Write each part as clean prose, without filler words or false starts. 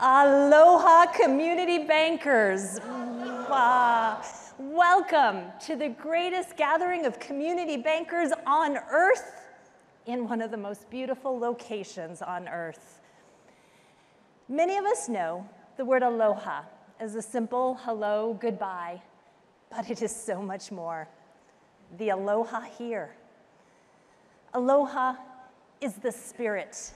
Aloha, community bankers. Welcome to the greatest gathering of community bankers on earth in one of the most beautiful locations on earth. Many of us know the word aloha as a simple hello, goodbye, but it is so much more. The aloha here. Aloha is the spirit,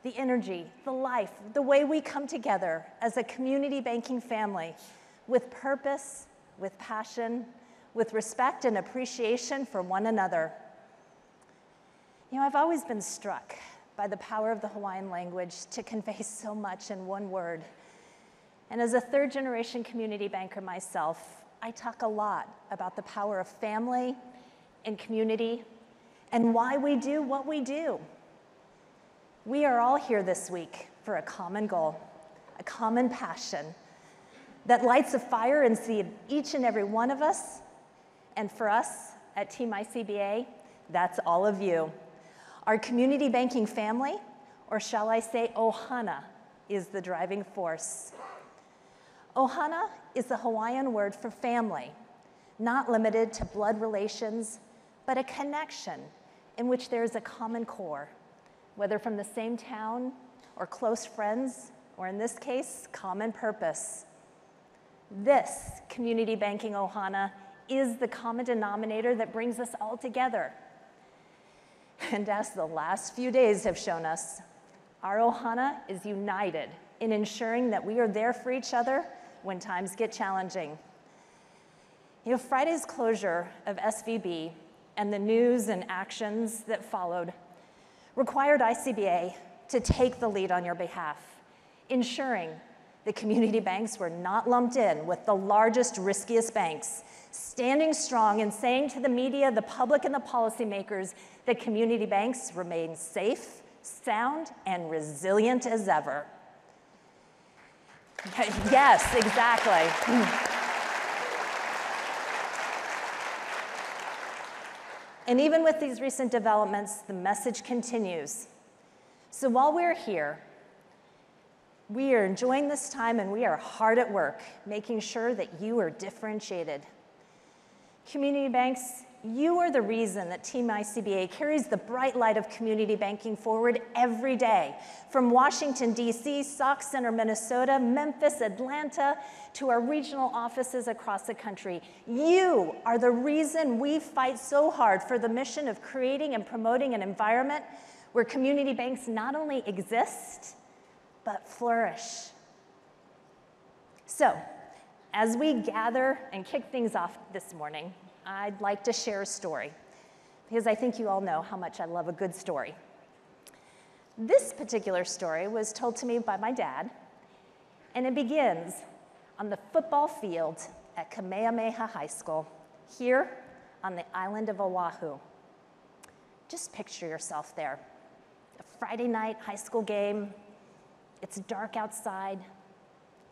the energy, the life, the way we come together as a community banking family with purpose, with passion, with respect and appreciation for one another. You know, I've always been struck by the power of the Hawaiian language to convey so much in one word. And as a third-generation community banker myself, I talk a lot about the power of family and community and why we do what we do. We are all here this week for a common goal, a common passion that lights a fire inside each and every one of us. And for us at Team ICBA, that's all of you. Our community banking family, or shall I say ohana, is the driving force. Ohana is the Hawaiian word for family, not limited to blood relations, but a connection in which there is a common core, whether from the same town or close friends, or in this case, common purpose. This community banking ohana is the common denominator that brings us all together. And as the last few days have shown us, our ohana is united in ensuring that we are there for each other when times get challenging. You know, Friday's closure of SVB and the news and actions that followed required ICBA to take the lead on your behalf, ensuring the community banks were not lumped in with the largest, riskiest banks, standing strong and saying to the media, the public, and the policymakers that community banks remain safe, sound, and resilient as ever. Yes, exactly. And even with these recent developments, the message continues. So while we're here, we are enjoying this time and we are hard at work, making sure that you are differentiated. Community banks, you are the reason that Team ICBA carries the bright light of community banking forward every day. From Washington, D.C., Sauk Center, Minnesota, Memphis, Atlanta, to our regional offices across the country. You are the reason we fight so hard for the mission of creating and promoting an environment where community banks not only exist, but flourish. So, as we gather and kick things off this morning, I'd like to share a story, because I think you all know how much I love a good story. This particular story was told to me by my dad, and it begins on the football field at Kamehameha High School, here on the island of Oahu. Just picture yourself there. A Friday night high school game, it's dark outside,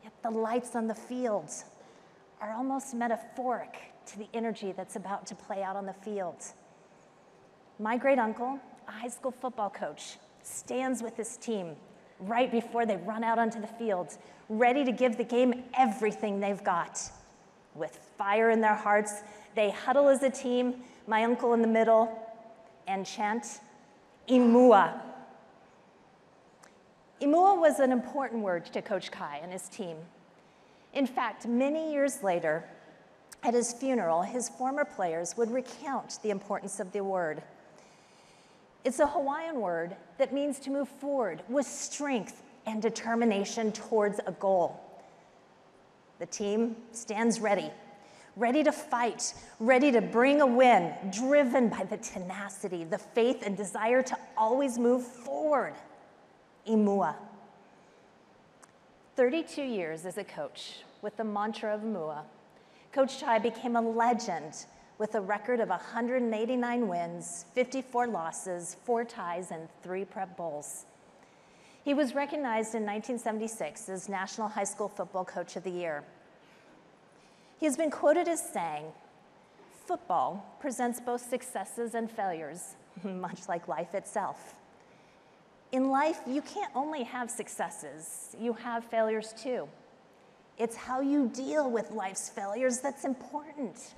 yet the lights on the fields are almost metaphoric to the energy that's about to play out on the field. My great uncle, a high school football coach, stands with his team right before they run out onto the field, ready to give the game everything they've got. With fire in their hearts, they huddle as a team, my uncle in the middle, and chant, "Imua." Imua was an important word to Coach Kai and his team. In fact, many years later, at his funeral, his former players would recount the importance of the word. It's a Hawaiian word that means to move forward with strength and determination towards a goal. The team stands ready, ready to fight, ready to bring a win, driven by the tenacity, the faith, and desire to always move forward. Imua. 32 years as a coach with the mantra of Mua, Coach Chai became a legend with a record of 189 wins, 54 losses, 4 ties, and 3 prep bowls. He was recognized in 1976 as National High School Football Coach of the Year. He has been quoted as saying, "Football presents both successes and failures, much like life itself. In life, you can't only have successes, you have failures too. It's how you deal with life's failures that's important.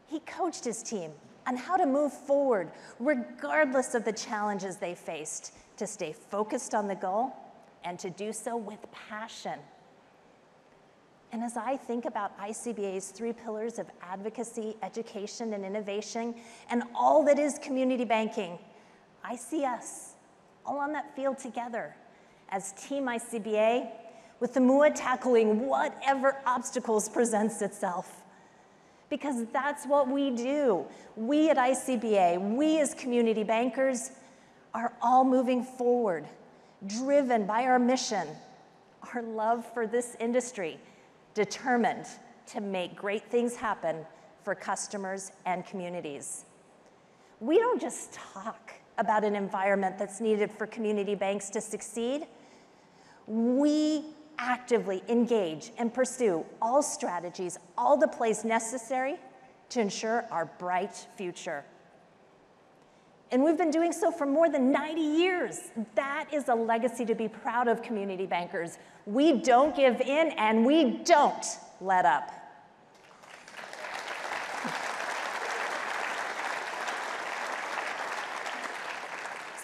He coached his team on how to move forward, regardless of the challenges they faced, to stay focused on the goal and to do so with passion. And as I think about ICBA's 3 pillars of advocacy, education, and innovation, and all that is community banking, I see us all on that field together as Team ICBA, with the MUA tackling whatever obstacles presents itself. Because that's what we do. We at ICBA, we as community bankers, are all moving forward, driven by our mission, our love for this industry, determined to make great things happen for customers and communities. We don't just talk about an environment that's needed for community banks to succeed. We actively engage and pursue all strategies, all the plays necessary to ensure our bright future. And we've been doing so for more than 90 years. That is a legacy to be proud of, community bankers. We don't give in and we don't let up.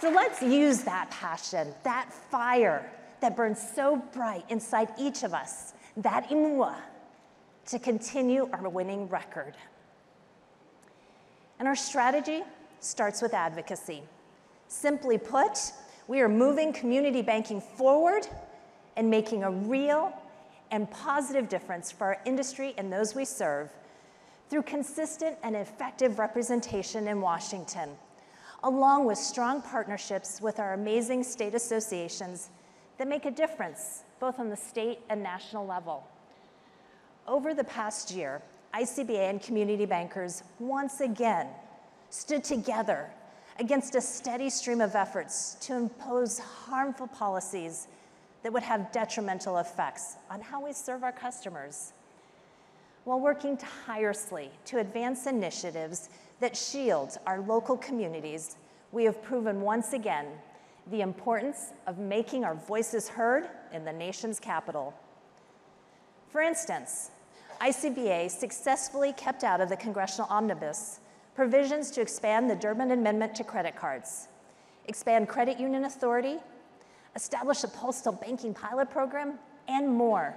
So let's use that passion, that fire that burns so bright inside each of us, that imua, to continue our winning record. And our strategy starts with advocacy. Simply put, we are moving community banking forward and making a real and positive difference for our industry and those we serve through consistent and effective representation in Washington, along with strong partnerships with our amazing state associations that make a difference both on the state and national level. Over the past year, ICBA and community bankers once again stood together against a steady stream of efforts to impose harmful policies that would have detrimental effects on how we serve our customers, while working tirelessly to advance initiatives that shield our local communities. We have proven once again the importance of making our voices heard in the nation's capital. For instance, ICBA successfully kept out of the congressional omnibus provisions to expand the Durbin Amendment to credit cards, expand credit union authority, establish a postal banking pilot program, and more.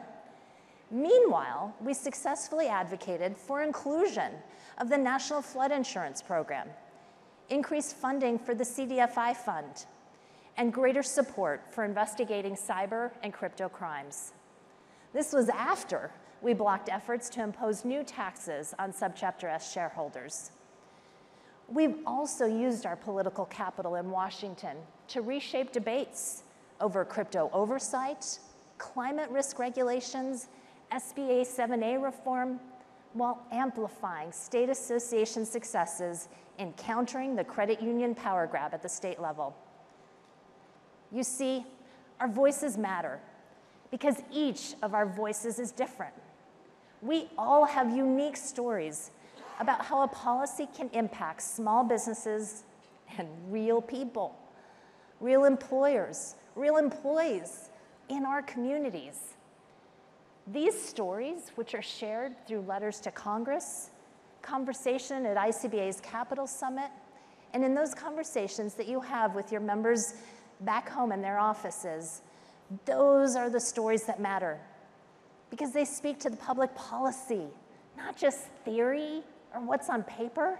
Meanwhile, we successfully advocated for inclusion of the National Flood Insurance Program, increased funding for the CDFI Fund, and greater support for investigating cyber and crypto crimes. This was after we blocked efforts to impose new taxes on Subchapter S shareholders. We've also used our political capital in Washington to reshape debates over crypto oversight, climate risk regulations, SBA 7A reform, while amplifying state association successes in countering the credit union power grab at the state level. You see, our voices matter because each of our voices is different. We all have unique stories about how a policy can impact small businesses and real people, real employers, real employees in our communities. These stories, which are shared through letters to Congress, conversation at ICBA's Capital Summit, and in those conversations that you have with your members back home in their offices, those are the stories that matter because they speak to the public policy, not just theory or what's on paper.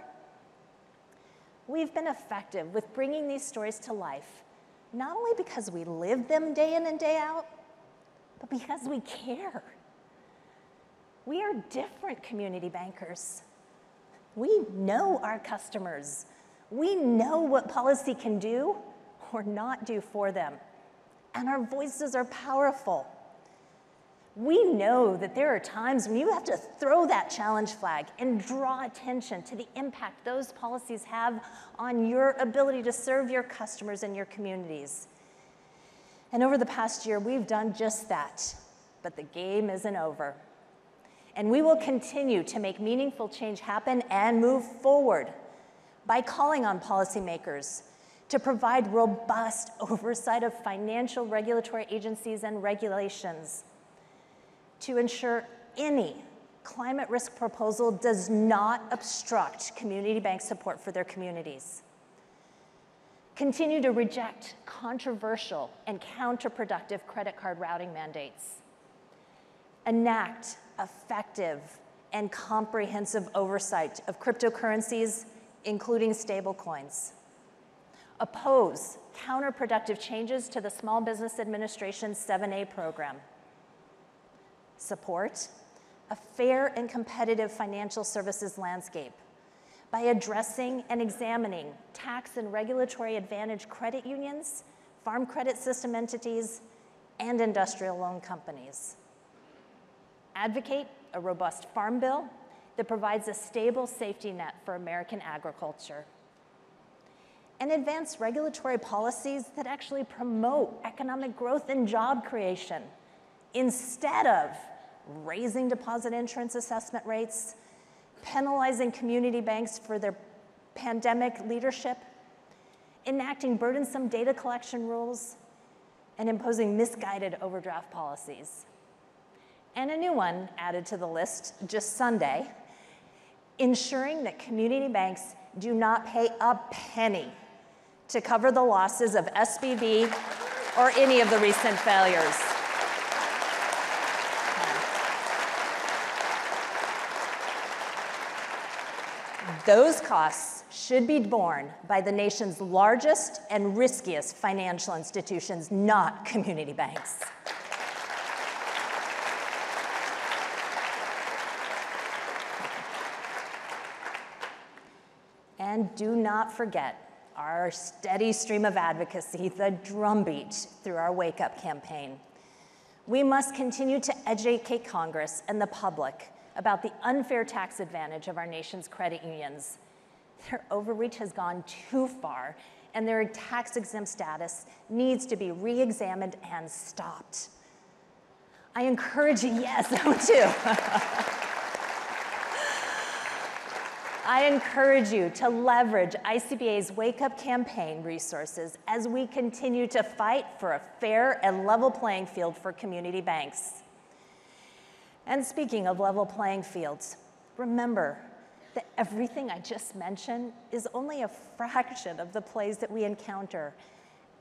We've been effective with bringing these stories to life, not only because we live them day in and day out, but because we care. We are different community bankers. We know our customers. We know what policy can do or not do for them, and our voices are powerful. We know that there are times when you have to throw that challenge flag and draw attention to the impact those policies have on your ability to serve your customers and your communities. And over the past year, we've done just that, but the game isn't over. And we will continue to make meaningful change happen and move forward by calling on policymakers to provide robust oversight of financial regulatory agencies and regulations, to ensure any climate risk proposal does not obstruct community bank support for their communities. Continue to reject controversial and counterproductive credit card routing mandates. Enact effective and comprehensive oversight of cryptocurrencies, including stablecoins. Oppose counterproductive changes to the Small Business Administration's 7A program. Support a fair and competitive financial services landscape by addressing and examining tax and regulatory advantage credit unions, farm credit system entities, and industrial loan companies. Advocate a robust farm bill that provides a stable safety net for American agriculture. And advance regulatory policies that actually promote economic growth and job creation instead of raising deposit insurance assessment rates, penalizing community banks for their pandemic leadership, enacting burdensome data collection rules, and imposing misguided overdraft policies. And a new one added to the list just Sunday, ensuring that community banks do not pay a penny to cover the losses of SVB or any of the recent failures. Those costs should be borne by the nation's largest and riskiest financial institutions, not community banks. And do not forget our steady stream of advocacy, the drumbeat through our Wake Up campaign. We must continue to educate Congress and the public about the unfair tax advantage of our nation's credit unions. Their overreach has gone too far, and their tax-exempt status needs to be re-examined and stopped. I encourage you, yes, me too. I encourage you to leverage ICBA's Wake Up campaign resources as we continue to fight for a fair and level playing field for community banks. And speaking of level playing fields, remember that everything I just mentioned is only a fraction of the plays that we encounter.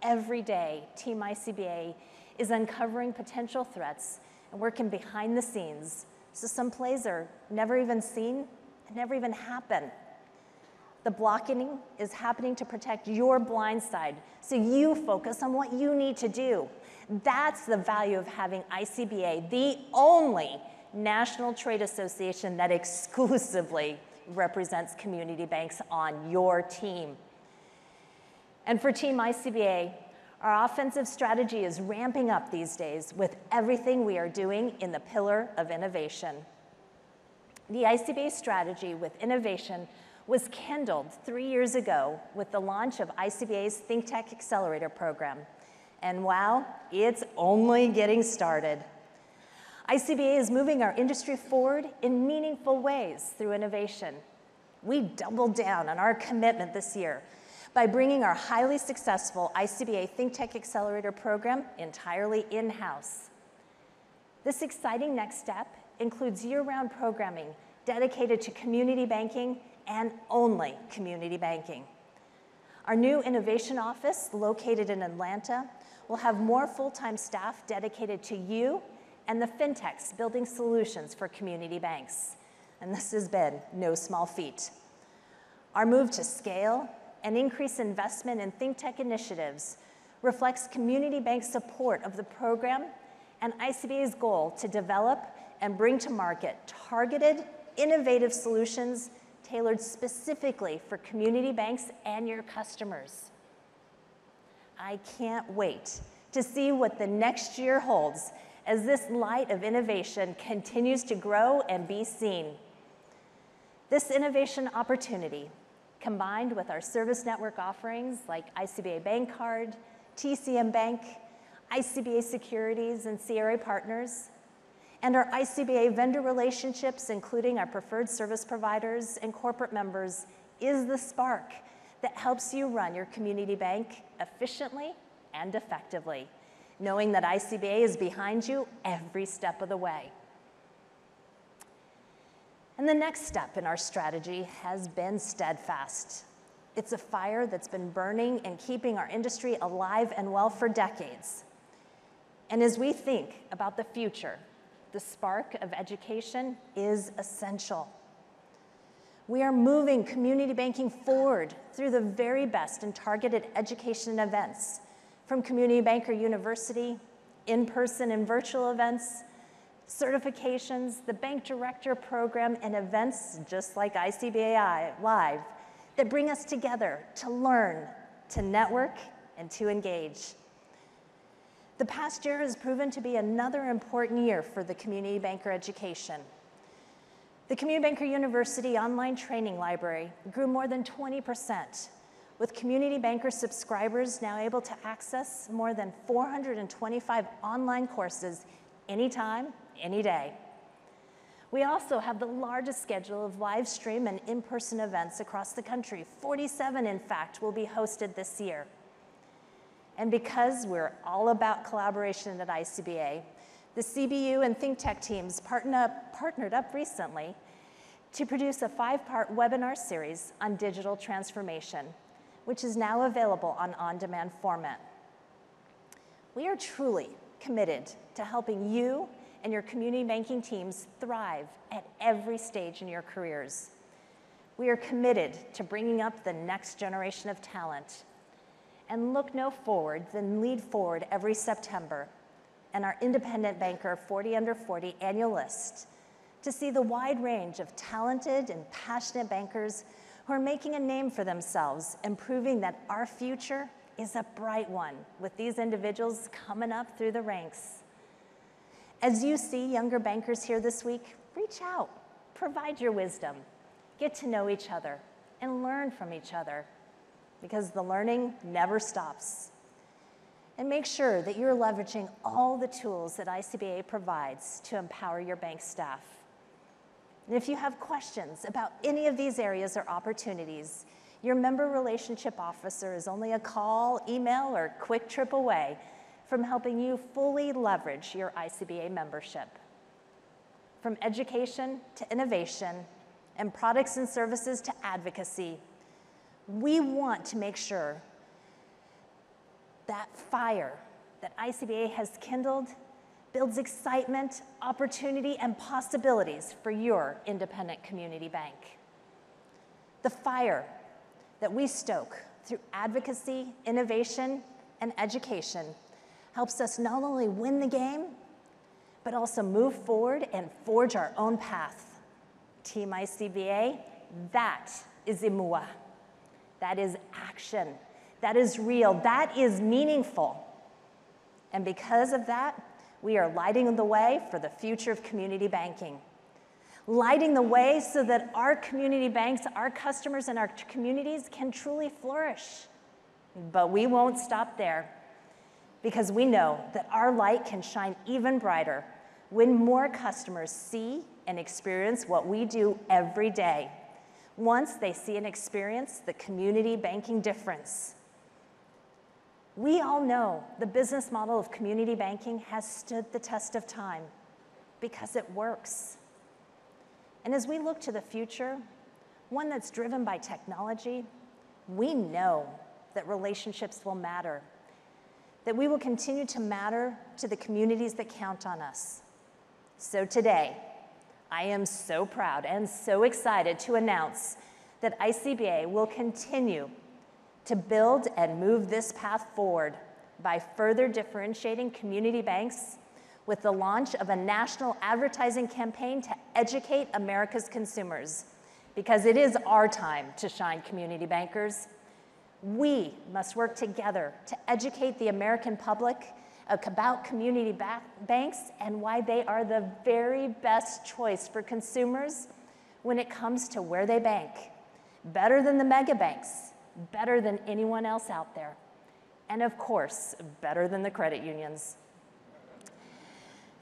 Every day, Team ICBA is uncovering potential threats and working behind the scenes, so some plays are never even seen and never even happen. The blocking is happening to protect your blind side, so you focus on what you need to do. That's the value of having ICBA, the only national trade association that exclusively represents community banks on your team. And for Team ICBA, our offensive strategy is ramping up these days with everything we are doing in the pillar of innovation. The ICBA strategy with innovation was kindled 3 years ago with the launch of ICBA's Think Tech Accelerator program. And wow, it's only getting started. ICBA is moving our industry forward in meaningful ways through innovation. We doubled down on our commitment this year by bringing our highly successful ICBA Think Tech Accelerator program entirely in-house. This exciting next step includes year-round programming dedicated to community banking and only community banking. Our new innovation office, located in Atlanta, will have more full-time staff dedicated to you and the fintechs building solutions for community banks. And this has been no small feat. Our move to scale and increase investment in think tech initiatives reflects community bank support of the program and ICBA's goal to develop and bring to market targeted, innovative solutions tailored specifically for community banks and your customers. I can't wait to see what the next year holds as this light of innovation continues to grow and be seen. This innovation opportunity, combined with our service network offerings like ICBA Bank Card, TCM Bank, ICBA Securities and CRA Partners, and our ICBA vendor relationships, including our preferred service providers and corporate members, is the spark that helps you run your community bank efficiently and effectively, knowing that ICBA is behind you every step of the way. And the next step in our strategy has been steadfast. It's a fire that's been burning and keeping our industry alive and well for decades. And as we think about the future, the spark of education is essential. We are moving community banking forward through the very best in targeted education events, from Community Banker University, in-person and virtual events, certifications, the Bank Director program, and events just like ICBA Live that bring us together to learn, to network, and to engage. The past year has proven to be another important year for the community banker education. The Community Banker University online training library grew more than 20%, with community banker subscribers now able to access more than 425 online courses anytime, any day. We also have the largest schedule of live stream and in-person events across the country. 47, in fact, will be hosted this year. And because we're all about collaboration at ICBA, the CBU and ThinkTech teams partnered up recently to produce a 5-part webinar series on digital transformation, which is now available on on-demand format. We are truly committed to helping you and your community banking teams thrive at every stage in your careers. We are committed to bringing up the next generation of talent, and look no forward than lead forward every September and our independent banker 40 under 40 annual list to see the wide range of talented and passionate bankers who are making a name for themselves and proving that our future is a bright one with these individuals coming up through the ranks. As you see younger bankers here this week, reach out, provide your wisdom, get to know each other, and learn from each other, because the learning never stops. And make sure that you're leveraging all the tools that ICBA provides to empower your bank staff. And if you have questions about any of these areas or opportunities, your member relationship officer is only a call, email, or quick trip away from helping you fully leverage your ICBA membership. From education to innovation and products and services to advocacy, we want to make sure that fire that ICBA has kindled builds excitement, opportunity, and possibilities for your independent community bank. The fire that we stoke through advocacy, innovation, and education helps us not only win the game, but also move forward and forge our own path. Team ICBA, that is imua. That is action. That is real. That is meaningful. And because of that, we are lighting the way for the future of community banking. Lighting the way so that our community banks, our customers, and our communities can truly flourish. But we won't stop there, because we know that our light can shine even brighter when more customers see and experience what we do every day. Once they see and experience the community banking difference. We all know the business model of community banking has stood the test of time because it works. And as we look to the future, one that's driven by technology, we know that relationships will matter, that we will continue to matter to the communities that count on us. So today, I am so proud and so excited to announce that ICBA will continue to build and move this path forward by further differentiating community banks with the launch of a national advertising campaign to educate America's consumers, because it is our time to shine, community bankers. We must work together to educate the American public about community banks and why they are the very best choice for consumers when it comes to where they bank. Better than the mega banks, better than anyone else out there, and of course, better than the credit unions.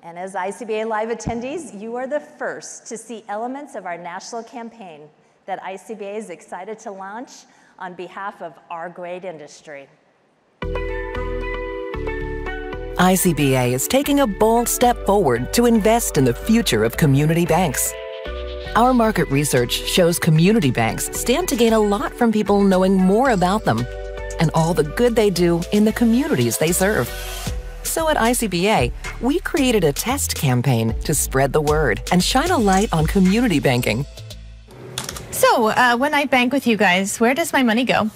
And as ICBA Live attendees, you are the first to see elements of our national campaign that ICBA is excited to launch on behalf of our great industry. ICBA is taking a bold step forward to invest in the future of community banks. Our market research shows community banks stand to gain a lot from people knowing more about them and all the good they do in the communities they serve. So at ICBA, we created a test campaign to spread the word and shine a light on community banking. So, when I bank with you guys, where does my money go?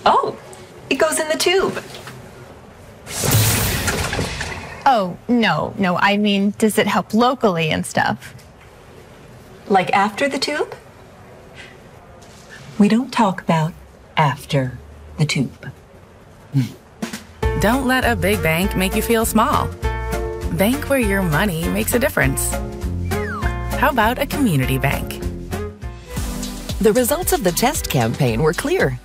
Oh, it goes in the tube. Oh, no, I mean, does it help locally and stuff? Like after the tube? We don't talk about after the tube. Don't let a big bank make you feel small. Bank where your money makes a difference. How about a community bank? The results of the test campaign were clear.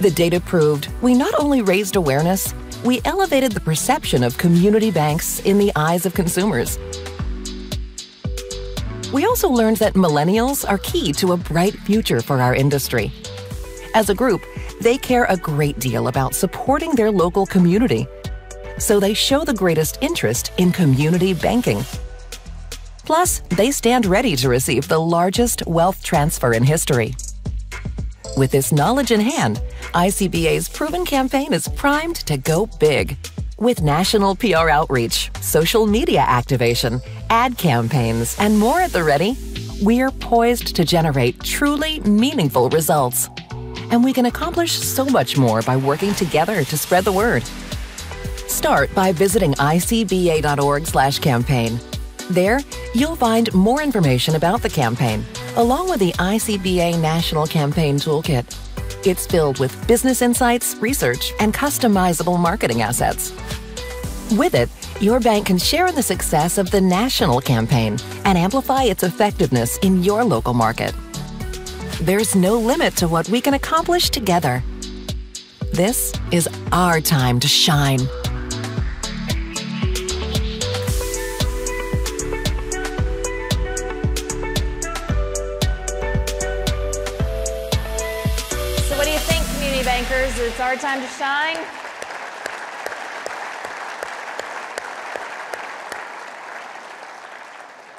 The data proved we not only raised awareness, we elevated the perception of community banks in the eyes of consumers. We also learned that millennials are key to a bright future for our industry. As a group, they care a great deal about supporting their local community, so they show the greatest interest in community banking. Plus, they stand ready to receive the largest wealth transfer in history. With this knowledge in hand, ICBA's proven campaign is primed to go big. With national PR outreach, social media activation, ad campaigns, and more at the ready, we're poised to generate truly meaningful results. And we can accomplish so much more by working together to spread the word. Start by visiting icba.org/campaign. There, you'll find more information about the campaign, along with the ICBA National Campaign Toolkit. It's filled with business insights, research, and customizable marketing assets. With it, your bank can share in the success of the national campaign and amplify its effectiveness in your local market. There's no limit to what we can accomplish together. This is our time to shine. So what do you think, community bankers? It's our time to shine?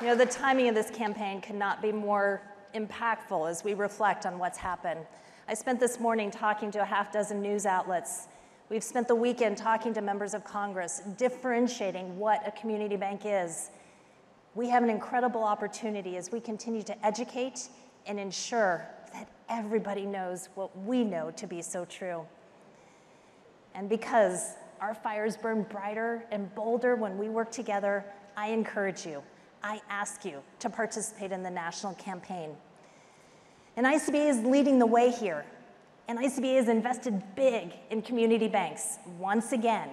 You know, the timing of this campaign could not be more impactful as we reflect on what's happened. I spent this morning talking to a half dozen news outlets. We've spent the weekend talking to members of Congress, differentiating what a community bank is. We have an incredible opportunity as we continue to educate and ensure that everybody knows what we know to be so true. And because our fires burn brighter and bolder when we work together, I encourage you, I ask you to participate in the national campaign. And ICBA is leading the way here. And ICBA has invested big in community banks, once again,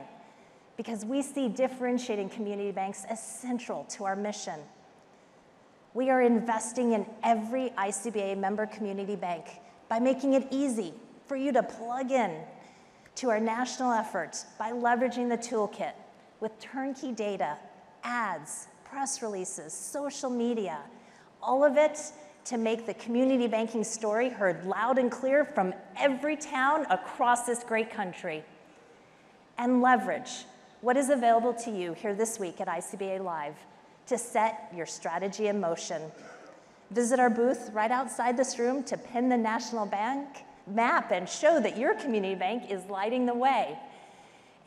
because we see differentiating community banks as central to our mission. We are investing in every ICBA member community bank by making it easy for you to plug in to our national effort by leveraging the toolkit with turnkey data, ads, press releases, social media, all of it to make the community banking story heard loud and clear from every town across this great country. And leverage what is available to you here this week at ICBA Live to set your strategy in motion. Visit our booth right outside this room to pin the national bank map and show that your community bank is lighting the way.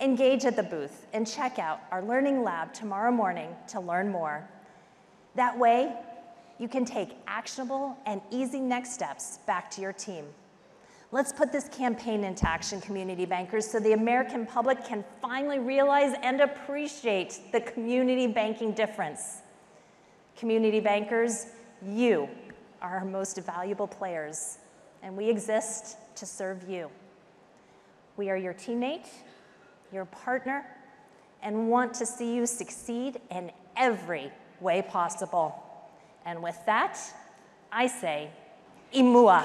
Engage at the booth and check out our Learning Lab tomorrow morning to learn more. That way, you can take actionable and easy next steps back to your team. Let's put this campaign into action, community bankers, so the American public can finally realize and appreciate the community banking difference. Community bankers, you are our most valuable players, and we exist to serve you. We are your teammate, your partner, and want to see you succeed in every way possible. And with that, I say, Imua.